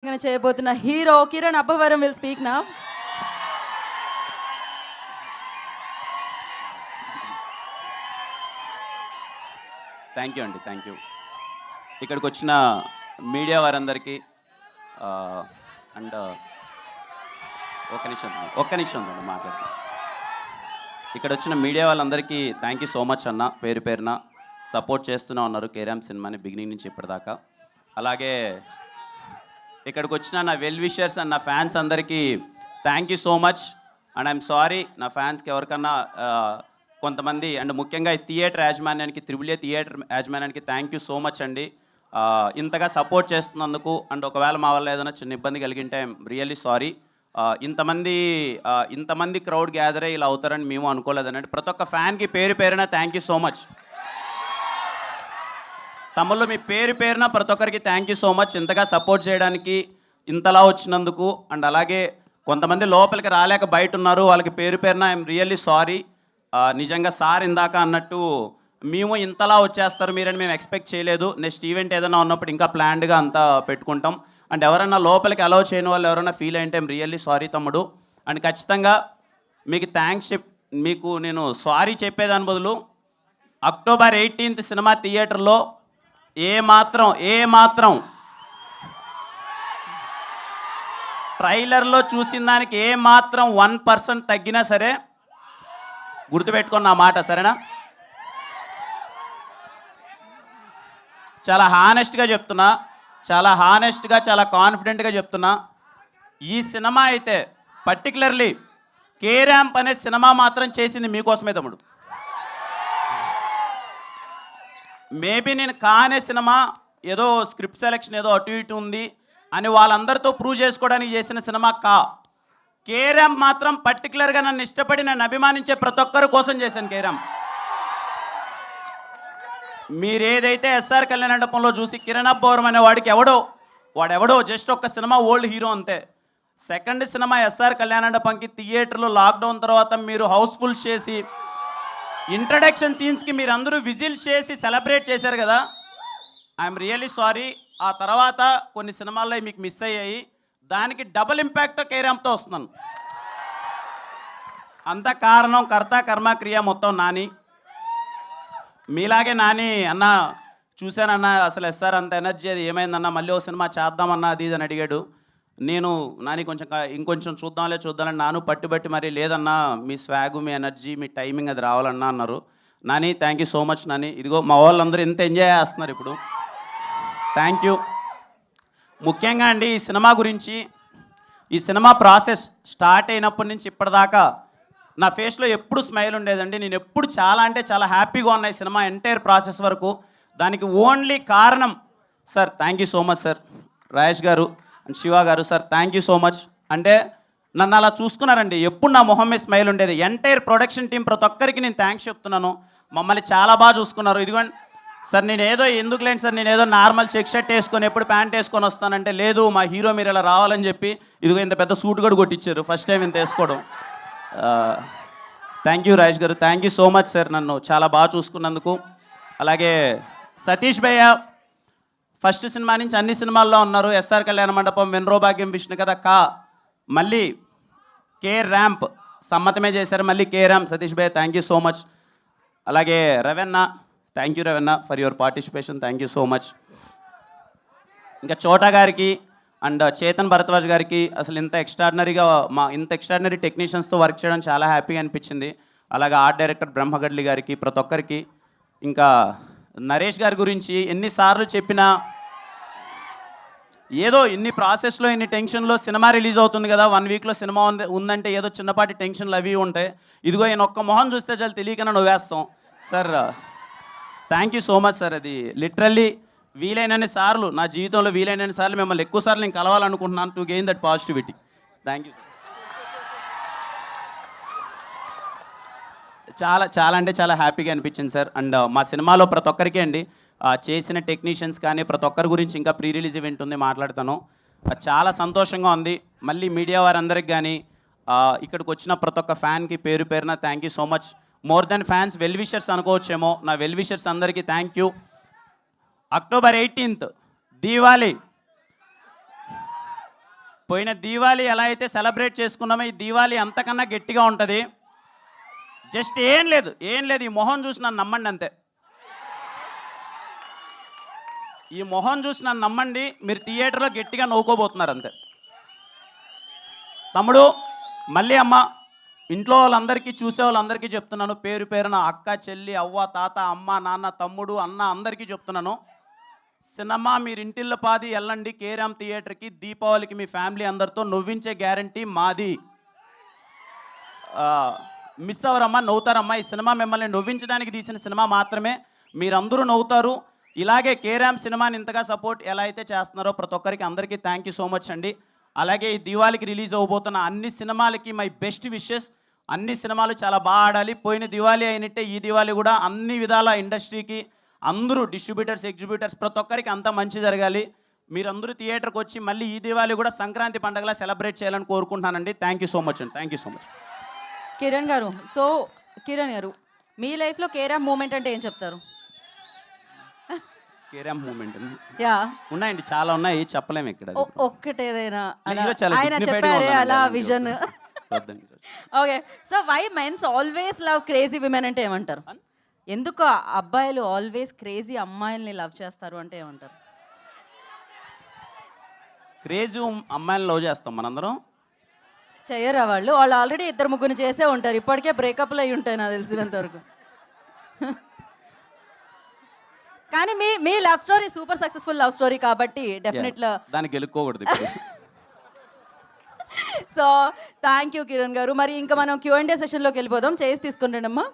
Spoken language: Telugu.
చేయబోతున్న hero Kiran Abbavaram will speak now. Thank you అండి, థ్యాంక్ యూ. ఇక్కడికి వచ్చిన మీడియా వారందరికీ అండ్ ఒక్క నిమిషం మాట్లాడుతాను. ఇక్కడ వచ్చిన మీడియా వాళ్ళందరికీ థ్యాంక్ యూ సో మచ్ అన్న. పేరు పేరున సపోర్ట్ చేస్తూనే ఉన్నారు కేరామ్ సినిమాని బిగినింగ్ నుంచి ఇప్పటిదాకా. అలాగే ఇక్కడికి వచ్చిన నా వెల్ విషర్స్ అండ్ నా ఫ్యాన్స్ అందరికీ thank you so much. And I'm sorry నా ఫ్యాన్స్కి ఎవరికన్నా కొంతమంది అండ్ ముఖ్యంగా ఈ థియేటర్ యాజమాన్యానికి, త్రిబుల్ ఏ థియేటర్ యాజమాన్యానికి థ్యాంక్ యూ సో మచ్ అండి. ఇంతగా సపోర్ట్ చేస్తున్నందుకు. అండ్ ఒకవేళ మా వల్ల ఏదైనా చిన్న ఇబ్బంది కలిగింటే ఐఎమ్ రియల్లీ సారీ. ఇంతమంది క్రౌడ్ గ్యాదర్ అయ్యి ఇలా అవుతారని మేము అనుకోలేదనండి. ప్రతి ఒక్క ఫ్యాన్కి పేరు పేరున థ్యాంక్ యూ సో మచ్. తమ్ముళ్ళు మీ పేరు పేరున ప్రతి ఒక్కరికి థ్యాంక్ యూ సో మచ్ ఇంతగా సపోర్ట్ చేయడానికి, ఇంతలా వచ్చినందుకు. అండ్ అలాగే కొంతమంది లోపలికి రాలేక బయట ఉన్నారు, వాళ్ళకి పేరు పేరున ఐఎమ్ రియల్లీ సారీ. నిజంగా సార్ ఇందాక అన్నట్టు మేము ఇంతలా వచ్చేస్తారు మీరని మేము ఎక్స్పెక్ట్ చేయలేదు. నెక్స్ట్ ఈవెంట్ ఏదైనా ఉన్నప్పుడు ఇంకా ప్లాన్డ్గా అంతా పెట్టుకుంటాం. అండ్ ఎవరైనా లోపలికి అలౌ చేయని వాళ్ళు ఎవరైనా ఫీల్ అయింటే ఐఎమ్ రియల్లీ సారీ తమ్ముడు. అండ్ ఖచ్చితంగా మీకు మీకు నేను సారీ చెప్పేదాని బదులు అక్టోబర్ 18th సినిమా థియేటర్లో ఏ మాత్రం ట్రైలర్లో చూసిన దానికి ఏ మాత్రం 1% తగ్గినా సరే గుర్తుపెట్టుకున్న నా మాట, సరేనా? చాలా హానెస్ట్గా చెప్తున్నా, చాలా కాన్ఫిడెంట్గా చెప్తున్నా. ఈ సినిమా అయితే పర్టికులర్లీ కే ర్యాంప్ అనే సినిమా మాత్రం చేసింది మీకోసమే తమ్ముడు. మేబీ నేను కానే సినిమా ఏదో స్క్రిప్ట్ సెలెక్షన్ ఏదో అటు ఇటు ఉంది అని వాళ్ళందరితో ప్రూవ్ చేసుకోవడానికి చేసిన సినిమా కే ర్యాంప్ మాత్రం పర్టికులర్గా నన్ను ఇష్టపడి నన్ను అభిమానించే ప్రతి ఒక్కరి కోసం చేశాను కే ర్యాంప్. మీరు ఏదైతే ఎస్ఆర్ కళ్యాణ మండపంలో చూసి కిరణ్ అబ్బవరం అనే వాడెవడో జస్ట్ ఒక్క సినిమా ఓల్డ్ హీరో అంతే. సెకండ్ సినిమా ఎస్ఆర్ కళ్యాణ మండపంకి థియేటర్లో లాక్డౌన్ తర్వాత మీరు హౌస్ఫుల్ చేసి ఇంట్రడక్షన్ సీన్స్కి మీరు అందరూ విజిల్స్ చేసి సెలబ్రేట్ చేశారు కదా, ఐఎమ్ రియల్లీ సారీ. ఆ తర్వాత కొన్ని సినిమాల్లో మీకు మిస్ అయ్యాయి, దానికి డబుల్ ఇంపాక్ట్తో కే ర్యాంప్తో వస్తున్నాను. అంత కారణం కర్త కర్మ క్రియ మొత్తం నాని. మీలాగే నాని అన్న చూశానన్న అసలు ఎస్ఆర్ అంత ఎనర్జీ అది ఏమైందన్న, మళ్ళీ ఓ సినిమా చేద్దామన్నా అది ఇది అని అడిగాడు. నేను నాని ఇంకొంచెం చూద్దామని నాను పట్టుబట్టి మరి లేదన్నా మీ స్వాగు, మీ ఎనర్జీ, మీ టైమింగ్ అది రావాలన్నా అన్నారు. Nani thank you so much Nani. ఇదిగో మా వాళ్ళందరూ ఎంత ఎంజాయ్ చేస్తున్నారు ఇప్పుడు, థ్యాంక్ యూ. ముఖ్యంగా అండి ఈ సినిమా గురించి, ఈ సినిమా ప్రాసెస్ స్టార్ట్ అయినప్పటి నుంచి ఇప్పటిదాకా నా ఫేస్లో ఎప్పుడు స్మైల్ ఉండేదండి. నేను ఎప్పుడు చాలా హ్యాపీగా ఉన్నాయి సినిమా ఎంటైర్ ప్రాసెస్ వరకు. దానికి ఓన్లీ కారణం sir, thank you so much sir, Rajesh గారు అండ్ శివ గారు sir, thank you so much. అంటే నన్ను అలా చూసుకున్నారండి, ఎప్పుడు నా మొహం మీద స్మైల్ ఉండేది. ఎంటైర్ ప్రొడక్షన్ టీం ప్రతి ఒక్కరికి నేను థ్యాంక్స్ చెప్తున్నాను, మమ్మల్ని చాలా బాగా చూసుకున్నారు. ఇదిగోండి సార్, ఎందుకులేండి సార్, నేను ఏదో నార్మల్ చెక్ షర్ట్ వేసుకొని ఎప్పుడు ప్యాంట్ వేసుకొని వస్తానంటే, లేదు మా హీరో మీరు ఇలా రావాలని చెప్పి ఇదిగో ఇంత పెద్ద సూట్ కూడా కొట్టించారు ఫస్ట్ టైం ఇంత వేసుకోవడం. థ్యాంక్ యూ రాజేష్ గారు, thank you so much sir, నన్ను చాలా బాగా చూసుకున్నందుకు. అలాగే సతీష్ భయ్య ఫస్ట్ సినిమా నుంచి అన్ని సినిమాల్లో ఉన్నారు. ఎస్ఆర్ కళ్యాణ మండపం, వెన్రో భాగ్యం, విష్ణు కథ, మళ్ళీ కే ర్యాంప్ సమ్మతమే చేశారు, మళ్ళీ కే ర్యాంప్. సతీష్ భయ్య థ్యాంక్ యూ సో మచ్. అలాగే Ravanna, thank you Ravanna for your participation, thank you so much. ఇంకా చోటా గారికి అండ్ చేతన్ భరద్వాజ్ గారికి అసలు ఇంత ఎక్స్ట్రాడినరీ టెక్నీషియన్స్తో వర్క్ చేయడం చాలా హ్యాపీగా అనిపించింది. అలాగే ఆర్ట్ డైరెక్టర్ బ్రహ్మగడ్లి గారికి, ప్రతి ఒక్కరికి. ఇంకా నరేష్ గారి గురించి ఎన్నిసార్లు చెప్పినా, ఏదో ఇన్ని ప్రాసెస్లో ఇన్ని టెన్షన్లో సినిమా రిలీజ్ అవుతుంది కదా, 1 వీక్లో సినిమా ఉందంటే ఏదో చిన్నపాటి టెన్షన్లు అవి ఉంటాయి. ఇదిగో ఈయన ఒక్క మొహం చూస్తే చాలా తెలియకనే నవ్వేస్తాం sir. Thank you so much sir. అది లిటరల్లీ వీలైనన్ని సార్లు నా జీవితంలో వీలైనన్ని సార్లు మిమ్మల్ని ఎక్కువ సార్లు నేను కలవాలనుకుంటున్నాను to gain that positivity. Thank you sir. చాలా హ్యాపీగా అనిపించింది సార్. అండ్ మా సినిమాలో ప్రతి ఒక్కరికి అండి చేసిన టెక్నీషియన్స్ కానీ ప్రతి ఒక్కరి గురించి ఇంకా ప్రీ రిలీజ్ ఈవెంట్ ఉంది, మాట్లాడతాను. చాలా సంతోషంగా ఉంది. మళ్ళీ మీడియా వారందరికి కానీ ఇక్కడికి వచ్చిన ప్రతి ఒక్క ఫ్యాన్కి పేరు పేరున thank you so much. More than fans, well wishers అనుకోవచ్చేమో, నా వెల్ విషర్స్ అందరికీ thank you. October 18th Diwali పోయిన దీవాళి ఎలా అయితే సెలబ్రేట్ చేసుకున్నామో ఈ దీవాళి అంతకన్నా గట్టిగా ఉంటుంది. జస్ట్ ఏం లేదు ఈ మొహం చూసి నన్ను నమ్మండి అంతే. ఈ మొహం చూసి నన్ను నమ్మండి, మీరు థియేటర్లో గట్టిగా నవ్వుకోబోతున్నారు అంతే. తమ్ముడు మళ్ళీ అమ్మ, ఇంట్లో వాళ్ళందరికీ చూసే వాళ్ళందరికీ చెప్తున్నాను, పేరు పేరున అక్క, చెల్లి, అవ్వ, తాత, అమ్మ, నాన్న, తమ్ముడు, అన్న అందరికీ చెప్తున్నాను, సినిమా మీరు ఇంటిల్లో పాది వెళ్ళండి కేరామ్ థియేటర్కి. దీపావళికి మీ ఫ్యామిలీ అందరితో నవ్వించే గ్యారంటీ మాది. మిస్ అవ్వరమ్మా, నవ్వుతారమ్మా. ఈ సినిమా మిమ్మల్ని నవ్వించడానికి తీసిన సినిమా మాత్రమే. మీరందరూ నవ్వుతారు. ఇలాగే కేరామ్ సినిమాని ఇంతగా సపోర్ట్ ఎలా అయితే చేస్తున్నారో ప్రతి ఒక్కరికి అందరికీ థ్యాంక్ యూ సో మచ్ అండి. అలాగే ఈ దివాళికి రిలీజ్ అవ్వబోతున్న అన్ని సినిమాలకి మై బెస్ట్ విషెస్. అన్ని సినిమాలు చాలా బాగా ఆడాలి. పోయిన దివాళీ అయినట్టే ఈ దివాళీ కూడా అన్ని విధాల ఇండస్ట్రీకి అందరూ డిస్ట్రిబ్యూటర్స్, ఎగ్జిబ్యూటర్స్ ప్రతి ఒక్కరికి అంతా మంచి జరగాలి. మీరందరూ థియేటర్కి వచ్చి మళ్ళీ ఈ దివాళీ కూడా సంక్రాంతి పండుగలా సెలబ్రేట్ చేయాలని కోరుకుంటున్నానండి. థ్యాంక్ యూ సో మచ్ అండి. Thank you so much. Kiran గారు, సో కిరణ్ గారు, మీ లైఫ్లో కేరామ్ మూమెంట్ అంటే ఏం చెప్తారు? కేరామ్ మూమెంట్ యా ఉన్నాయండి, చాలా ఉన్నాయి, చెప్పలేము ఇక్కడ. ఒక్కటేదైనా చాలా ఆయన dignified గా చెప్పారే ఉన్నాను అలా అలాంటి విజన్. వద్దండి. Okay, so why mens always love crazy women అంటే ఏమంటారు? ఎందుకు అబ్బాయిలు ఆల్వేస్ క్రేజీ అమ్మాయిల్ని లవ్ చేస్తారు అంటే ఏమంటారు? క్రేజీ అమ్మాయిని లవ్ చేస్తాం మనందరం. చెయ్యరా వాళ్ళు ఆల్రెడీ 2-3 చేసే ఉంటారు. ఇప్పటికే బ్రేకప్లు అయి ఉంటాయి నాకు తెలిసినంత వరకు. కానీ మీ love story super successful love story కాబట్టి డెఫినెట్గా దాన్ని గెలుక్కోకూడదు. సో థ్యాంక్ యూ కిరణ్ గారు. మరి ఇంకా మనం Q&A సెషన్లోకి వెళ్ళిపోదాం. చేసి తీసుకుంటానమ్మా.